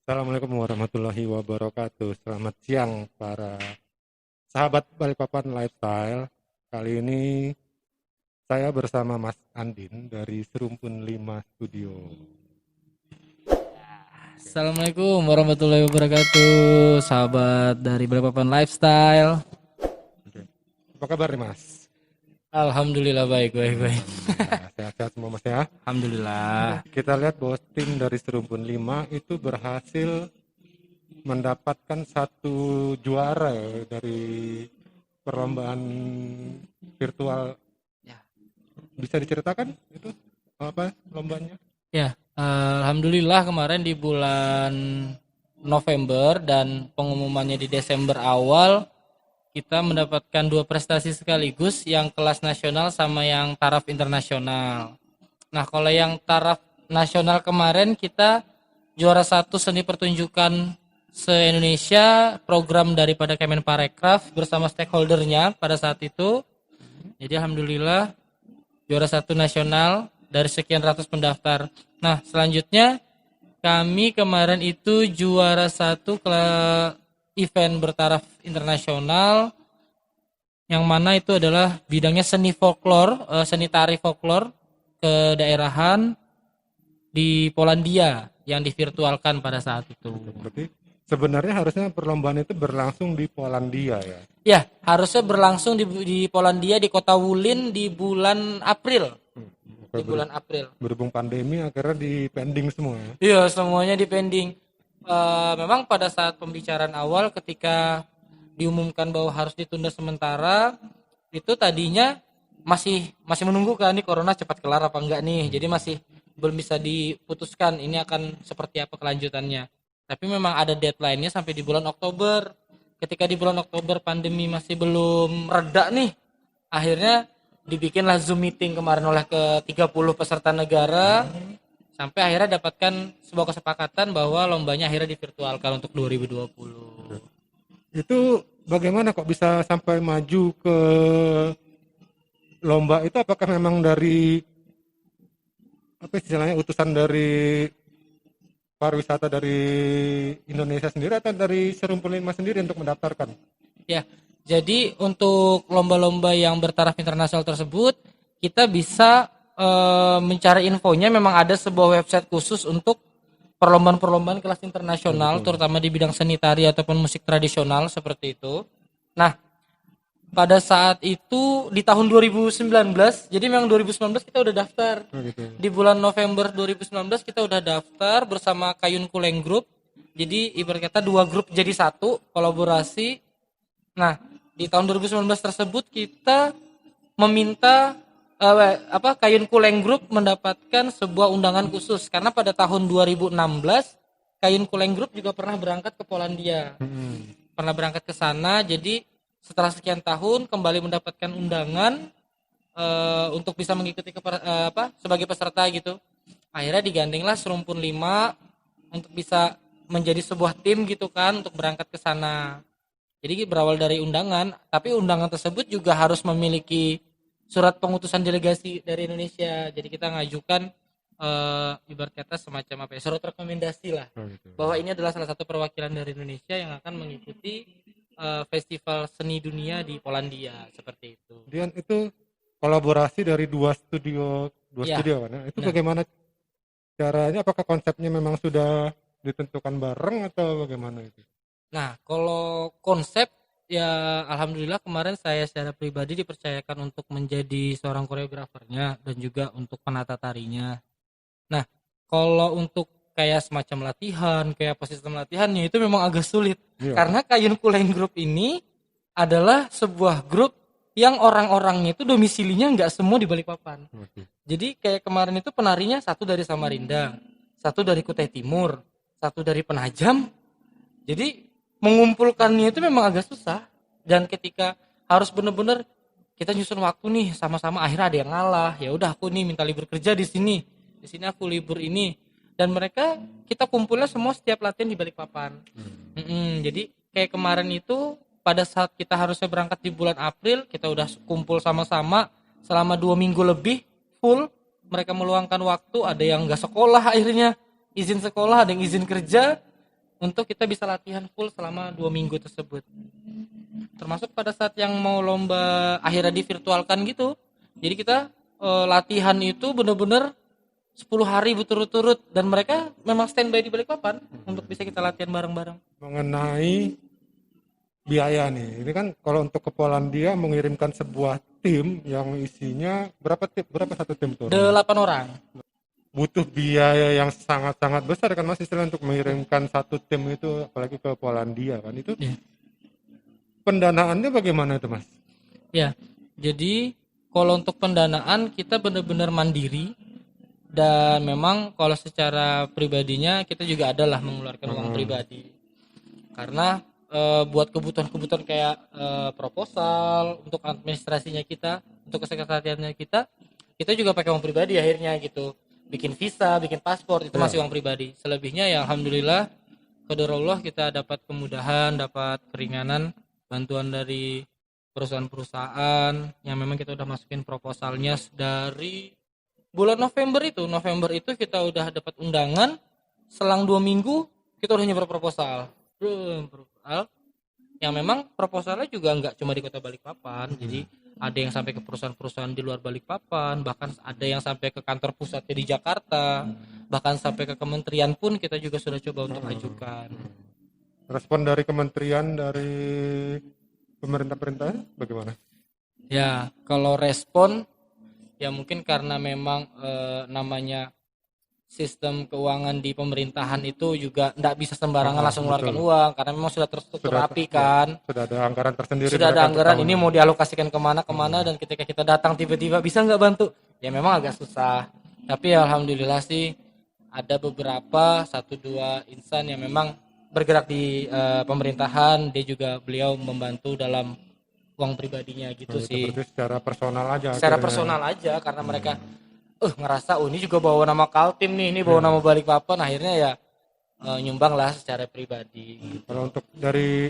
Assalamualaikum warahmatullahi wabarakatuh. Selamat siang para sahabat Balikpapan Lifestyle. Kali ini saya bersama Mas Andin dari Serumpun 5 Studio. Assalamualaikum warahmatullahi wabarakatuh, sahabat dari Balikpapan Lifestyle. Oke. Apa kabar nih Mas? Alhamdulillah baik, baik, baik. Alhamdulillah, sehat-sehat semua Mas ya. Alhamdulillah. Kita lihat bahwa tim dari Serumpun 5 itu berhasil mendapatkan satu juara ya, dari perlombaan virtual. Ya, Bisa diceritakan itu apa lombanya? ya, alhamdulillah kemarin di bulan November dan pengumumannya di Desember awal kita mendapatkan dua prestasi sekaligus, yang kelas nasional sama yang taraf internasional. Nah, kalau yang taraf nasional kemarin kita juara satu seni pertunjukan se-Indonesia, program daripada Kemenparekraf bersama stakeholdernya pada saat itu. Jadi alhamdulillah juara satu nasional dari sekian ratus pendaftar. Nah, selanjutnya kami kemarin itu juara satu ke event bertaraf internasional, yang mana itu adalah bidangnya seni folklore, seni tari folklore kedaerahan di Polandia yang divirtualkan pada saat itu. Berarti sebenarnya harusnya perlombaan itu berlangsung di Polandia ya. Ya, harusnya berlangsung di Polandia di kota Wulin di bulan April. Di bulan April. Berhubung pandemi akhirnya di pending semua ya. Iya, semuanya dipending. Memang pada saat pembicaraan awal ketika diumumkan bahwa harus ditunda sementara, itu tadinya masih menunggu kan nih corona cepat kelar apa enggak nih. Jadi masih belum bisa diputuskan ini akan seperti apa kelanjutannya. Tapi memang ada deadline-nya sampai di bulan Oktober. Ketika di bulan Oktober pandemi masih belum reda nih, akhirnya dibikinlah Zoom meeting kemarin oleh ke 30 peserta negara, sampai akhirnya dapatkan sebuah kesepakatan bahwa lombanya akhirnya divirtualkan untuk 2020. Itu bagaimana kok bisa sampai maju ke lomba itu? Apakah memang dari apa istilahnya utusan dari pariwisata dari Indonesia sendiri atau dari Serumpun 5 sendiri untuk mendaftarkan? Ya, jadi untuk lomba-lomba yang bertaraf internasional tersebut, kita bisa mencari infonya. Memang ada sebuah website khusus untuk perlombaan-perlombaan kelas internasional, terutama di bidang seni tari ataupun musik tradisional seperti itu. Nah, pada saat itu di tahun 2019, jadi memang 2019 kita udah daftar. Oh, gitu. Di bulan November 2019 kita udah daftar bersama Kayun Kuleng Group. Jadi ibarat kata dua grup jadi satu, kolaborasi. Nah, di tahun 2019 tersebut kita meminta Kayun Kuleng Group mendapatkan sebuah undangan khusus, karena pada tahun 2016 Kayun Kuleng Group juga pernah berangkat ke Polandia. Pernah berangkat ke sana, jadi setelah sekian tahun kembali mendapatkan undangan untuk bisa mengikuti sebagai peserta gitu. Akhirnya digandenglah Serumpun 5 untuk bisa menjadi sebuah tim gitu kan untuk berangkat ke sana. Jadi berawal dari undangan, tapi undangan tersebut juga harus memiliki surat pengutusan delegasi dari Indonesia. Jadi kita ngajukan ibarat kata semacam apa ya, surat rekomendasi lah, Oh, gitu. bahwa ini adalah salah satu perwakilan dari Indonesia yang akan mengikuti festival seni dunia di Polandia seperti itu. Kemudian itu kolaborasi dari dua studio Ya, kan ya? Itu benar. bagaimana caranya? Apakah konsepnya memang sudah ditentukan bareng atau bagaimana itu? Nah, kalau konsep ya alhamdulillah kemarin saya secara pribadi dipercayakan untuk menjadi seorang koreografernya dan juga untuk penata tarinya. Nah, kalau untuk kayak semacam latihan, kayak apa sistem latihannya itu memang agak sulit. Iya. Karena Kayun Kuleng Group ini adalah sebuah grup yang orang-orangnya itu domisilinya nggak semua di Balikpapan. Oke. Jadi kayak kemarin itu penarinya satu dari Samarinda, satu dari Kutai Timur, satu dari Penajam. Jadi mengumpulkannya itu memang agak susah. Dan ketika harus benar-benar kita nyusun waktu nih sama-sama, akhirnya ada yang ngalah. Ya udah aku nih minta libur kerja di sini. Di sini aku libur ini. Dan mereka kita kumpulnya semua setiap latihan di Balikpapan. Jadi kayak kemarin itu pada saat kita harusnya berangkat di bulan April, kita udah kumpul sama-sama selama 2 minggu lebih full. Mereka meluangkan waktu, ada yang nggak sekolah akhirnya izin sekolah, ada yang izin kerja. untuk kita bisa latihan full selama 2 minggu tersebut. Termasuk pada saat yang mau lomba akhirnya divirtualkan gitu. Jadi kita latihan itu bener-bener 10 hari berturut-turut dan mereka memang standby di Balikpapan untuk bisa kita latihan bareng-bareng. Mengenai biaya nih, ini kan kalau untuk ke Polandia mengirimkan sebuah tim yang isinya berapa satu tim tuh? 8 orang. Butuh biaya yang sangat-sangat besar kan Mas istilah untuk mengirimkan satu tim itu apalagi ke Polandia kan itu. Ya. Pendanaannya bagaimana itu Mas? Ya, jadi kalau untuk pendanaan kita benar-benar mandiri dan memang kalau secara pribadinya kita juga adalah mengeluarkan uang pribadi karena buat kebutuhan-kebutuhan kayak proposal untuk administrasinya kita, untuk kesekretariannya kita juga pakai uang pribadi akhirnya gitu. Bikin visa, bikin paspor itu masih uang pribadi. Selebihnya ya alhamdulillah qadarullah kita dapat kemudahan, dapat keringanan, bantuan dari perusahaan-perusahaan yang memang kita udah masukin proposalnya dari bulan November itu kita udah dapat undangan, selang 2 minggu kita udah nyebar proposal yang memang proposalnya juga nggak cuma di kota Balikpapan, jadi ada yang sampai ke perusahaan-perusahaan di luar Balikpapan, bahkan ada yang sampai ke kantor pusatnya di Jakarta, bahkan sampai ke kementerian pun kita juga sudah coba untuk ajukan. Respon dari kementerian, dari pemerintah bagaimana? Ya, kalau respon ya mungkin karena memang namanya sistem keuangan di pemerintahan itu juga tidak bisa sembarangan langsung mengeluarkan uang karena memang sudah terstruktur rapi kan. Sudah ada anggaran tersendiri. Sudah ada anggaran ini mau dialokasikan kemana dan ketika kita datang tiba-tiba bisa nggak bantu? Ya memang agak susah. Tapi alhamdulillah sih ada beberapa 1-2 insan yang memang bergerak di pemerintahan, dia juga beliau membantu dalam uang pribadinya gitu sih. Berarti secara personal aja. Secara personal aja karena mereka ngerasa ini juga bawa nama Kaltim nih, ini bawa nama Balikpapan, akhirnya ya nyumbang lah secara pribadi. Kalau untuk dari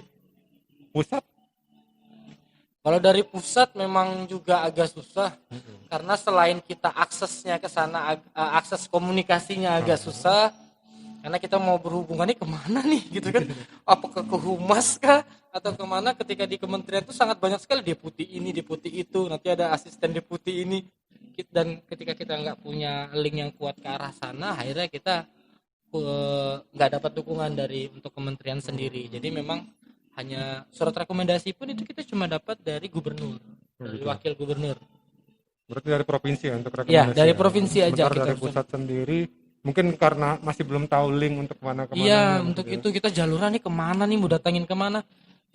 pusat? Kalau dari pusat memang juga agak susah karena selain kita aksesnya ke sana, akses komunikasinya agak susah karena kita mau berhubungannya kemana nih gitu kan? Apakah ke humas kah atau kemana? Ketika di kementerian itu sangat banyak sekali deputi ini, deputi itu, nanti ada asisten deputi ini. Dan ketika kita nggak punya link yang kuat ke arah sana, akhirnya kita nggak dapat dukungan dari untuk kementerian sendiri. Jadi memang hanya surat rekomendasi pun itu kita cuma dapat dari gubernur, dari wakil gubernur. Berarti dari provinsi ya untuk rekomendasi? Ya, dari provinsi aja. Kita dari pusat sendiri, mungkin karena masih belum tahu link untuk kemana-kemana. Iya, untuk itu kita jaluran nih kemana nih, mau datangin kemana.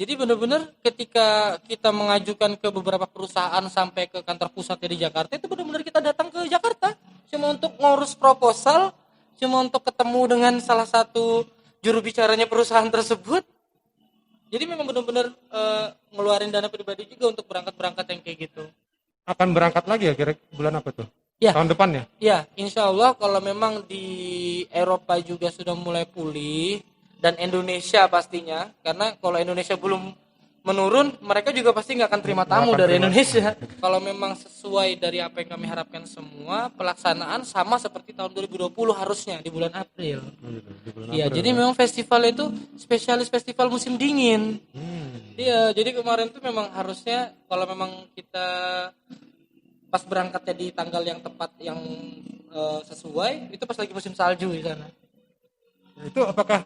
Jadi benar-benar ketika kita mengajukan ke beberapa perusahaan sampai ke kantor pusatnya di Jakarta, itu benar-benar kita datang ke Jakarta cuma untuk ngurus proposal, cuma untuk ketemu dengan salah satu juru bicaranya perusahaan tersebut. Jadi memang benar-benar ngeluarin dana pribadi juga untuk berangkat-berangkat yang kayak gitu. Akan berangkat lagi ya kira bulan apa tuh? Ya. Tahun depan ya? Ya, insya Allah kalau memang di Eropa juga sudah mulai pulih, dan Indonesia pastinya, karena kalau Indonesia belum menurun, mereka juga pasti nggak akan terima tamu dari Indonesia. Kalau memang sesuai dari apa yang kami harapkan semua, pelaksanaan sama seperti tahun 2020 harusnya di bulan April. Iya, jadi memang festival itu spesialis festival musim dingin. Iya, jadi kemarin tuh memang harusnya kalau memang kita pas berangkatnya di tanggal yang tepat yang sesuai, itu pas lagi musim salju di sana. Itu apakah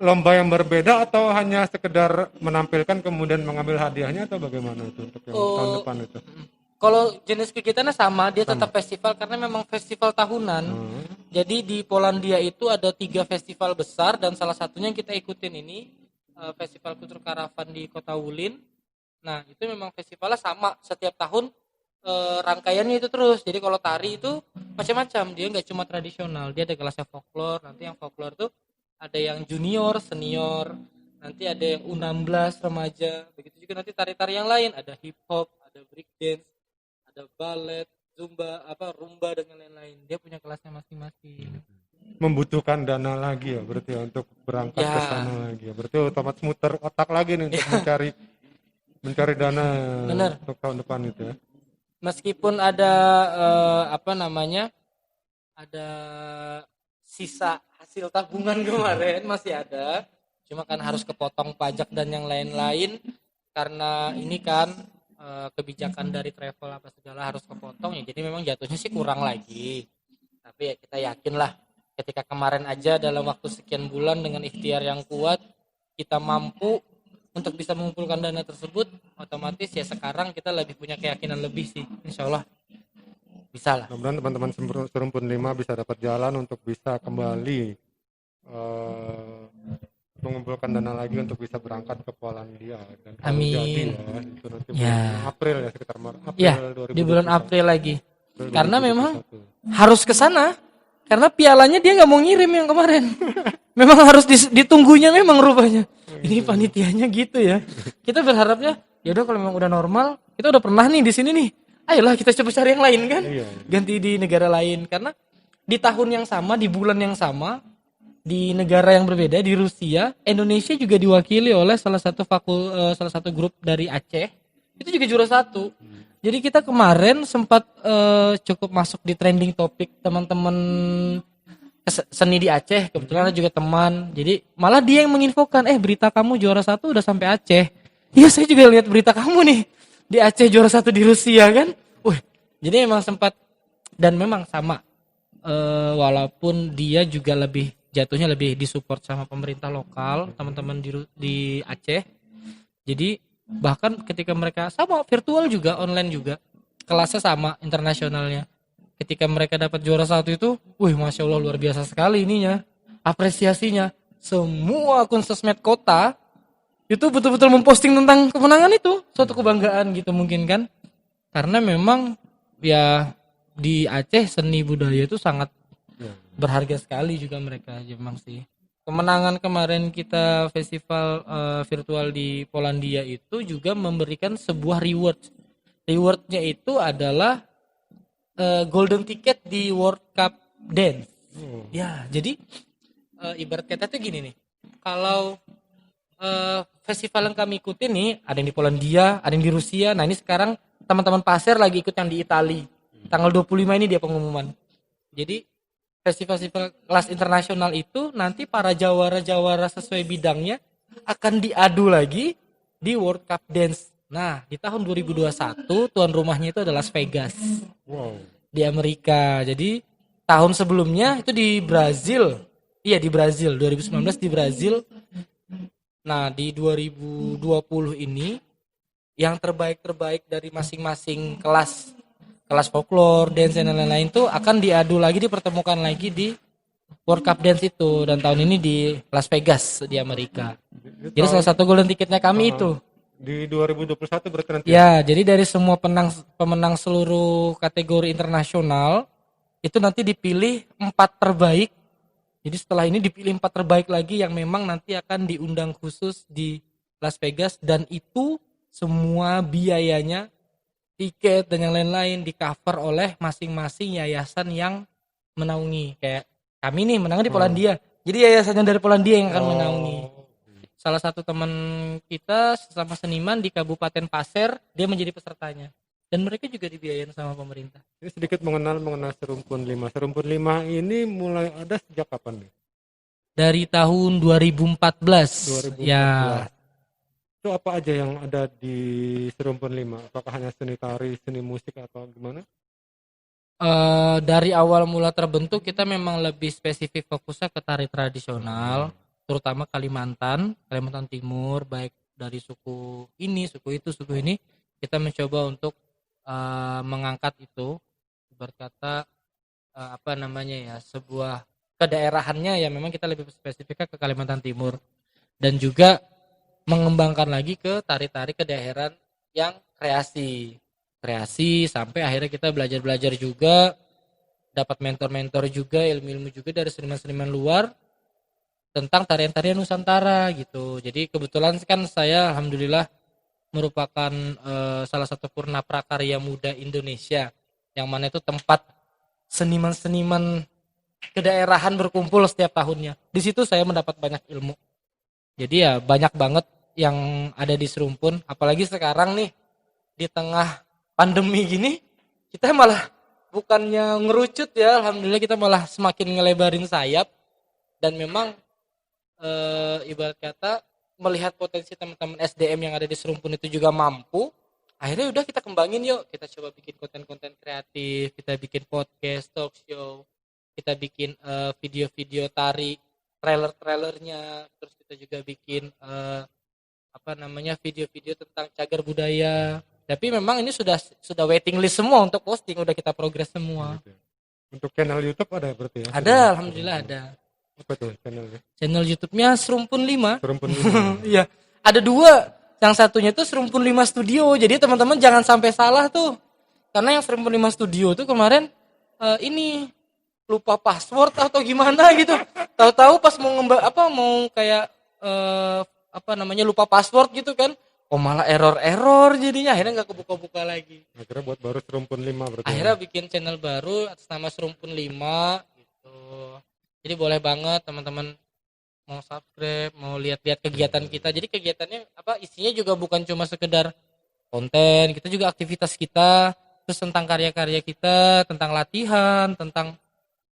lomba yang berbeda atau hanya sekedar menampilkan kemudian mengambil hadiahnya atau bagaimana itu untuk yang tahun depan itu? Kalau jenis kegiatannya sama, dia tetap festival karena memang festival tahunan. Jadi di Polandia itu ada 3 festival besar dan salah satunya yang kita ikutin ini Festival Kultur Karavan di Kota Wulin. Nah itu memang festivalnya sama setiap tahun, rangkaiannya itu terus. Jadi kalau tari itu macam-macam, dia nggak cuma tradisional, dia ada kelasnya folklore. Nanti yang folklore tuh ada yang junior, senior, nanti ada yang U16 remaja, begitu juga nanti tari-tari yang lain, ada hip hop, ada break dance, ada ballet, zumba, rumba dan lain-lain. Dia punya kelasnya masing-masing. Membutuhkan dana lagi ya berarti ya, untuk berangkat ke sana lagi ya. Berarti otomatis muter otak lagi nih untuk mencari dana. Bener. Untuk tahun depan itu ya. Meskipun ada ada sisa hasil tabungan kemarin masih ada, cuma kan harus kepotong pajak dan yang lain-lain karena ini kan kebijakan dari travel apa segala harus kepotong ya, jadi memang jatuhnya sih kurang lagi. Tapi ya kita yakin lah ketika kemarin aja dalam waktu sekian bulan dengan ikhtiar yang kuat kita mampu untuk bisa mengumpulkan dana tersebut, otomatis ya sekarang kita lebih punya keyakinan lebih sih, insya Allah bisa lah. Mudah-mudahan teman-teman Serumpun 5 bisa dapat jalan untuk bisa kembali mengumpulkan dana lagi untuk bisa berangkat ke Polandia dan kalau Amin. jadi ya itu nanti bulan Ya. April ya, sekitar April Ya, 2021. di bulan April lagi. April Karena 2021. memang harus ke sana. Karena pialanya dia nggak mau ngirim yang kemarin. Memang harus ditunggunya memang rupanya. Ini panitianya gitu ya. Kita berharapnya ya udah kalau memang udah normal, kita udah pernah nih di sini nih. Ayolah kita coba cari yang lain kan. Iya. Ganti di negara lain karena di tahun yang sama, di bulan yang sama, di negara yang berbeda di Rusia, Indonesia juga diwakili oleh salah satu grup dari Aceh. Itu juga juara 1. Jadi kita kemarin sempat cukup masuk di trending topik teman-teman seni di Aceh, kebetulan ada juga teman. Jadi malah dia yang menginfokan, berita kamu juara 1 udah sampai Aceh. Iya, saya juga lihat berita kamu nih di Aceh juara 1 di Rusia kan. Jadi memang sempat dan memang sama. Walaupun dia juga jatuhnya lebih disupport sama pemerintah lokal, teman-teman di Aceh. Jadi bahkan ketika mereka sama virtual juga, online juga, kelasnya sama internasionalnya. Ketika mereka dapat juara 1 itu, masya Allah luar biasa sekali ininya, apresiasinya. Semua akun sosmed kota itu betul-betul memposting tentang kemenangan itu, suatu kebanggaan gitu mungkin kan. Karena memang ya di Aceh seni budaya itu sangat berharga sekali juga mereka memang sih. Kemenangan kemarin kita festival virtual di Polandia itu juga memberikan sebuah reward. Rewardnya itu adalah golden ticket di World Cup Dance. Ya, jadi ibarat kata tuh gini nih. Kalau festival yang kami ikuti nih, ada yang di Polandia, ada yang di Rusia. Nah ini sekarang teman-teman Pasir lagi ikut yang di Italia. Tanggal 25 ini dia pengumuman. Jadi festival kelas internasional itu nanti para jawara-jawara sesuai bidangnya akan diadu lagi di World Cup Dance. Nah, di tahun 2021 tuan rumahnya itu adalah Las Vegas. Wow. Di Amerika. Jadi tahun sebelumnya itu di Brazil. Iya, di Brazil, 2019 di Brazil. Nah, di 2020 ini yang terbaik-terbaik dari masing-masing kelas folklore, dance dan lain-lain itu akan diadu lagi, dipertemukan lagi di World Cup Dance itu, dan tahun ini di Las Vegas di Amerika. Jadi salah satu golden ticketnya kami itu. Di 2021 berarti nanti. Ya, jadi dari semua pemenang seluruh kategori internasional itu nanti dipilih 4 terbaik. Jadi setelah ini dipilih 4 terbaik lagi yang memang nanti akan diundang khusus di Las Vegas, dan itu semua biayanya, tiket dan yang lain-lain di cover oleh masing-masing yayasan yang menaungi. Kayak kami nih menang di Polandia, jadi yayasannya dari Polandia yang akan menaungi. Salah satu teman kita sesama seniman di Kabupaten Pasir, dia menjadi pesertanya, dan mereka juga dibiayain sama pemerintah. Ini sedikit mengenal Serumpun 5. Serumpun 5 ini mulai ada sejak kapan nih? Dari tahun 2014. Ya. Itu apa aja yang ada di Serumpun 5? Apakah hanya seni tari, seni musik, atau gimana? Dari awal mula terbentuk kita memang lebih spesifik fokusnya ke tari tradisional, terutama Kalimantan Timur, baik dari suku ini, suku itu, suku ini. Kita mencoba untuk mengangkat itu, berkata sebuah kedaerahannya ya, memang kita lebih spesifiknya ke Kalimantan Timur, dan juga mengembangkan lagi ke tari-tari kedaerahan yang kreasi sampai akhirnya kita belajar juga, dapat mentor juga, ilmu juga dari seniman-seniman luar tentang tarian-tarian Nusantara gitu. Jadi kebetulan kan saya alhamdulillah merupakan salah satu purna prakarya muda Indonesia, yang mana itu tempat seniman-seniman kedaerahan berkumpul setiap tahunnya. Di situ saya mendapat banyak ilmu. Jadi ya banyak banget yang ada di Serumpun, apalagi sekarang nih di tengah pandemi gini, kita malah bukannya ngerucut ya, alhamdulillah kita malah semakin ngelebarin sayap. dan memang ibarat kata melihat potensi teman-teman SDM yang ada di Serumpun itu juga mampu, akhirnya udah kita kembangin yuk, kita coba bikin konten-konten kreatif, kita bikin podcast, talk show, kita bikin video-video tari, trailernya, terus kita juga bikin video-video tentang cagar budaya. Tapi memang ini sudah waiting list semua untuk posting, udah kita progres semua. Untuk channel YouTube ada berarti ya? Ada, alhamdulillah ada. Apa tuh channelnya? Channel YouTube-nya Serumpun 5. Serumpun 5. Iya. Ada 2. Yang satunya tuh Serumpun 5 Studio. Jadi teman-teman jangan sampai salah tuh. Karena yang Serumpun 5 Studio tuh kemarin ini lupa password atau gimana gitu. Tahu-tahu pas mau kayak lupa password gitu kan. Oh malah error jadinya, akhirnya nggak kebuka-buka lagi. Akhirnya buat baru Serumpun 5 berarti. Akhirnya bikin channel baru atas nama Serumpun 5 gitu. Jadi boleh banget teman-teman mau subscribe, mau lihat-lihat kegiatan kita. Jadi kegiatannya isinya juga bukan cuma sekedar konten, kita juga aktivitas kita, terus tentang karya-karya kita, tentang latihan, tentang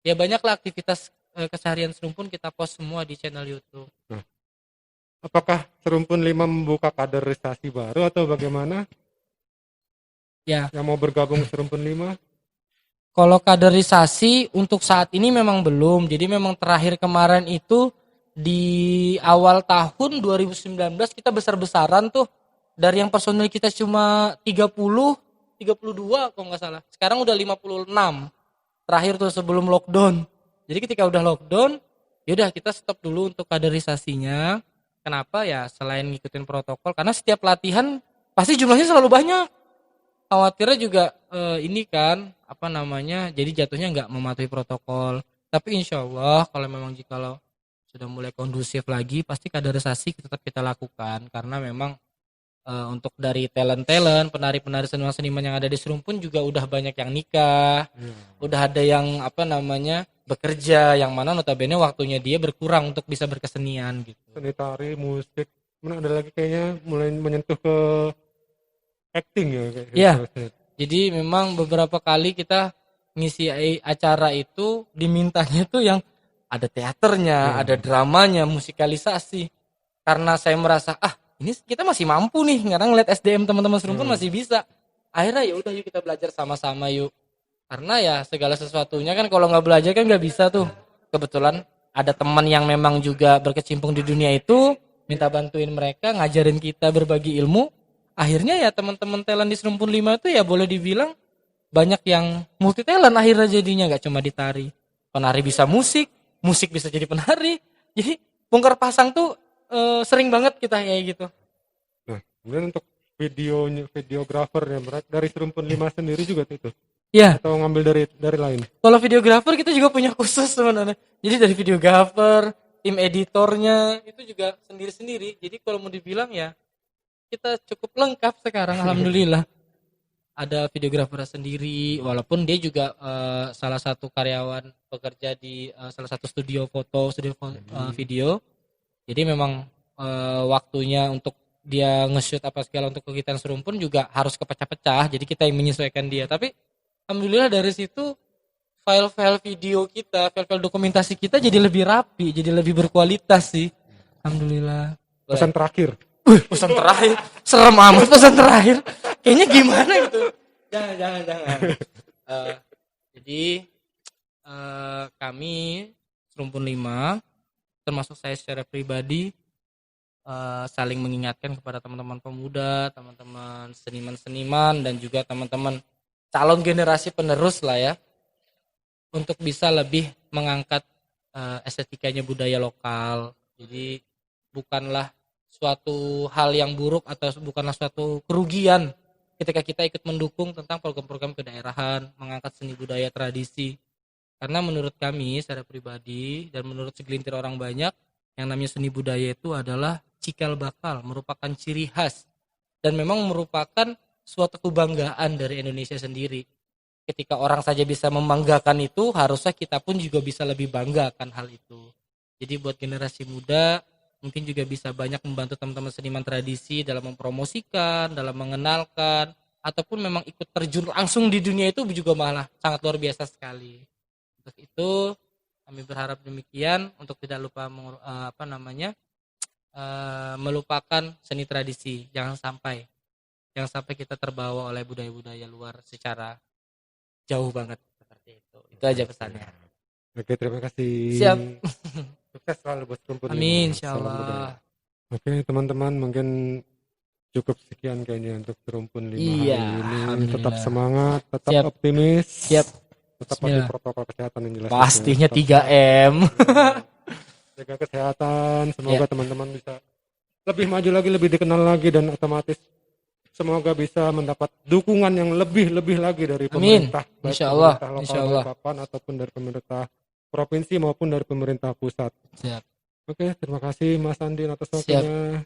ya banyaklah aktivitas keseharian Serumpun kita post semua di channel YouTube. Nah, apakah Serumpun 5 membuka kaderisasi baru atau bagaimana? Ya. Yang mau bergabung Serumpun 5? Kalau kaderisasi untuk saat ini memang belum. Jadi memang terakhir kemarin itu di awal tahun 2019 kita besar-besaran tuh. Dari yang personil kita cuma 32 kalau nggak salah. Sekarang udah 56. Terakhir tuh sebelum lockdown. Jadi ketika udah lockdown, yaudah kita stop dulu untuk kaderisasinya. Kenapa ya? Selain ngikutin protokol, karena setiap latihan pasti jumlahnya selalu banyak. Khawatirnya juga ini kan jadi jatuhnya nggak mematuhi protokol. Tapi insya Allah kalau memang jikalau sudah mulai kondusif lagi, pasti kaderisasi tetap kita lakukan, karena memang untuk dari talent penari-penari seniman yang ada di Serumpun juga udah banyak yang nikah, udah ada yang bekerja, yang mana notabene waktunya dia berkurang untuk bisa berkesenian gitu. Seni tari, musik, mana ada lagi kayaknya mulai menyentuh ke acting ya kayak ya gitu. Jadi memang beberapa kali kita ngisi acara itu dimintanya tuh yang ada teaternya, ada dramanya, musikalisasi. Karena saya merasa ini kita masih mampu nih, karena ngeliat SDM teman-teman Serumpun masih bisa. Akhirnya ya udah yuk kita belajar sama-sama yuk. Karena ya segala sesuatunya kan kalau nggak belajar kan nggak bisa tuh. Kebetulan ada teman yang memang juga berkecimpung di dunia itu, minta bantuin mereka ngajarin kita berbagi ilmu. Akhirnya ya teman-teman talent di Serumpun 5 itu ya boleh dibilang banyak yang multi talent akhirnya jadinya, nggak cuma di tari. Penari bisa musik bisa jadi penari. Jadi bongkar pasang tuh sering banget kita kayak gitu. Nah, kemudian untuk videografernya dari Serumpun 5 sendiri juga itu. Ya. Atau ngambil dari lain? Kalau videografer kita juga punya khusus sebenarnya. Jadi dari videografer, tim editornya itu juga sendiri-sendiri. Jadi kalau mau dibilang ya kita cukup lengkap sekarang alhamdulillah. Ada videografer sendiri, walaupun dia juga salah satu karyawan pekerja di salah satu studio video. Jadi memang waktunya untuk dia nge-shoot apa segala untuk kegiatan Serumpun juga harus kepecah-pecah. Jadi kita yang menyesuaikan dia. Tapi alhamdulillah dari situ file-file video kita, file-file dokumentasi kita jadi lebih rapi, jadi lebih berkualitas sih. Alhamdulillah. Pesan terakhir. Pesan terakhir. Serem amat pesan terakhir. Kayaknya gimana gitu. Jangan. Jadi kami Serumpun 5 termasuk saya secara pribadi saling mengingatkan kepada teman-teman pemuda, teman-teman seniman-seniman dan juga teman-teman calon generasi penerus lah ya, untuk bisa lebih mengangkat estetikanya budaya lokal. Jadi bukanlah suatu hal yang buruk atau bukanlah suatu kerugian ketika kita ikut mendukung tentang program-program kedaerahan, mengangkat seni budaya tradisi. Karena menurut kami secara pribadi dan menurut segelintir orang banyak, yang namanya seni budaya itu adalah cikal bakal, merupakan ciri khas dan memang merupakan suatu kebanggaan dari Indonesia sendiri. Ketika orang saja bisa membanggakan itu, harusnya kita pun juga bisa lebih banggakan hal itu. Jadi buat generasi muda mungkin juga bisa banyak membantu teman-teman seniman tradisi dalam mempromosikan, dalam mengenalkan, ataupun memang ikut terjun langsung di dunia itu juga malah sangat luar biasa sekali. Untuk itu Kami berharap demikian untuk tidak lupa melupakan seni tradisi. Jangan sampai kita terbawa oleh budaya-budaya luar secara jauh banget seperti itu. Itu aja pesannya. Oke, terima kasih. Siap. Sukses selalu buat Rumpun 5. Amin, Salam budaya. insyaallah. Oke, teman-teman, mungkin cukup sekian kayaknya untuk Rumpun 5 Iya, hari ini. alhamdulillah. Tetap semangat, tetap Siap. optimis. Siap. Tetap patuhi Bismillah. protokol kesehatan yang jelas. Pastinya Tetap 3M. jaga kesehatan. Semoga teman-teman bisa lebih maju lagi, lebih dikenal lagi, dan otomatis semoga bisa mendapat dukungan yang lebih lagi dari Amin. pemerintah. Baik Insyaallah. pemerintah lokal Insyaallah. Balikpapan ataupun dari pemerintah provinsi maupun dari pemerintah pusat. Siap. Oke, terima kasih Mas Andin atas Siap. waktunya.